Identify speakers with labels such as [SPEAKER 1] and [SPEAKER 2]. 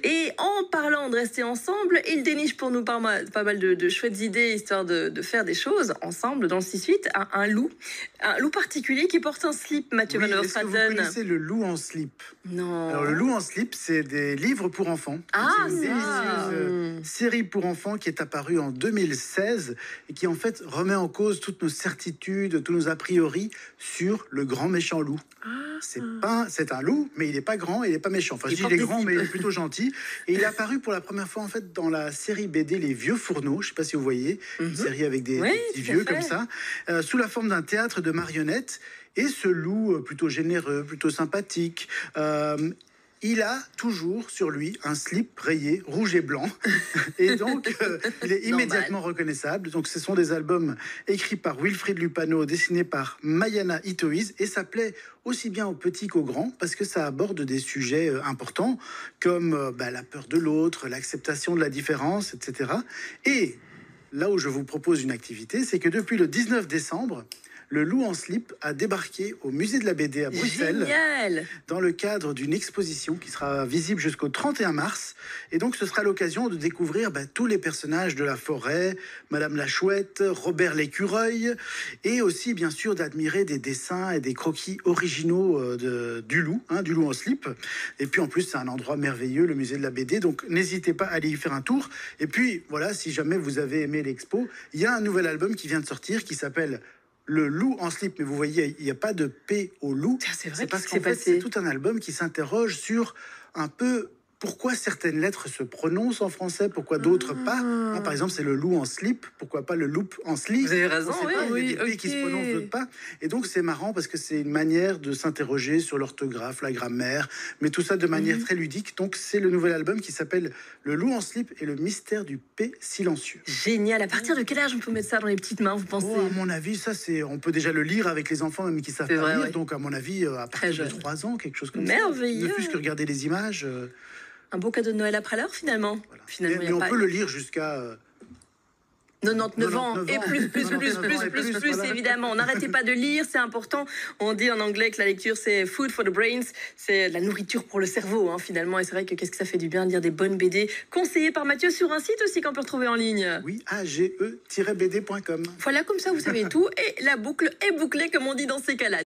[SPEAKER 1] Et en parlant de rester ensemble, il déniche pour nous pas mal de chouettes idées, histoire de faire des choses ensemble dans le 6-8. Un loup particulier qui porte un slip, Mathieu Van Der
[SPEAKER 2] Est-ce que vous
[SPEAKER 1] Straten.
[SPEAKER 2] connaissez le loup en slip?
[SPEAKER 1] Non.
[SPEAKER 2] Alors, le loup en slip, c'est des livres pour enfants.
[SPEAKER 1] Ah,
[SPEAKER 2] C'est une
[SPEAKER 1] ça.
[SPEAKER 2] délicieuse série pour enfants qui est apparue en 2016 et qui, en fait, remet en cause toutes nos certitudes, tous nos a priori sur le grand méchant loup. C'est un loup, mais il n'est pas grand et il n'est pas méchant. Enfin, je dis il est grand, mais il est plutôt gentil. Et il est apparu pour la première fois, en fait, dans la série BD Les Vieux Fourneaux. Je ne sais pas si vous voyez, une série avec des petits vieux comme ça, sous la forme d'un théâtre de marionnettes. Et ce loup plutôt généreux, plutôt sympathique, il a toujours sur lui un slip rayé rouge et blanc. Et donc, il est immédiatement reconnaissable. Donc, ce sont des albums écrits par Wilfried Lupano, dessinés par Mayana Itoiz. Et ça plaît aussi bien aux petits qu'aux grands, parce que ça aborde des sujets importants, comme la peur de l'autre, l'acceptation de la différence, etc. Et là où je vous propose une activité, c'est que depuis le 19 décembre, le loup en slip a débarqué au musée de la BD à Bruxelles.
[SPEAKER 1] Génial.
[SPEAKER 2] Dans le cadre d'une exposition qui sera visible jusqu'au 31 mars. Et donc, ce sera l'occasion de découvrir tous les personnages de la forêt, Madame la Chouette, Robert l'écureuil, et aussi, bien sûr, d'admirer des dessins et des croquis originaux du loup en slip. Et puis, en plus, c'est un endroit merveilleux, le musée de la BD. Donc, n'hésitez pas à aller y faire un tour. Et puis, voilà, si jamais vous avez aimé l'expo, il y a un nouvel album qui vient de sortir qui s'appelle Le loup en slip, mais vous voyez, il n'y a pas de P au loup.
[SPEAKER 1] C'est vrai,
[SPEAKER 2] parce qu'en fait, c'est tout un album qui s'interroge sur un peu pourquoi certaines lettres se prononcent en français, pourquoi d'autres pas. Par exemple, c'est le loup en slip, pourquoi pas le loup en slip.
[SPEAKER 1] Vous avez raison,
[SPEAKER 2] il y a des P qui se prononcent, d'autres pas. Et donc, c'est marrant parce que c'est une manière de s'interroger sur l'orthographe, la grammaire, mais tout ça de manière très ludique. Donc, c'est le nouvel album qui s'appelle Le loup en slip et le mystère du P silencieux.
[SPEAKER 1] Génial. À partir de quel âge on peut mettre ça dans les petites mains, vous pensez?
[SPEAKER 2] À mon avis, on peut déjà le lire avec les enfants, même qui savent pas lire. Donc, à mon avis, à partir de 3 ans, quelque chose comme ça.
[SPEAKER 1] Merveilleux.
[SPEAKER 2] Ne plus que regarder les images.
[SPEAKER 1] Un beau cadeau de Noël après l'heure, finalement.
[SPEAKER 2] Voilà.
[SPEAKER 1] Finalement,
[SPEAKER 2] mais on peut le lire jusqu'à
[SPEAKER 1] 99 ans et plus,
[SPEAKER 2] voilà.
[SPEAKER 1] évidemment. N'arrêtez pas de lire, c'est important. On dit en anglais que la lecture, c'est food for the brains, c'est la nourriture pour le cerveau, finalement. Et c'est vrai que qu'est-ce que ça fait du bien de lire des bonnes BD, conseillées par Mathieu sur un site aussi qu'on peut retrouver en ligne.
[SPEAKER 2] Oui, age-bd.com.
[SPEAKER 1] Voilà, comme ça, vous savez tout. Et la boucle est bouclée, comme on dit dans ces cas-là.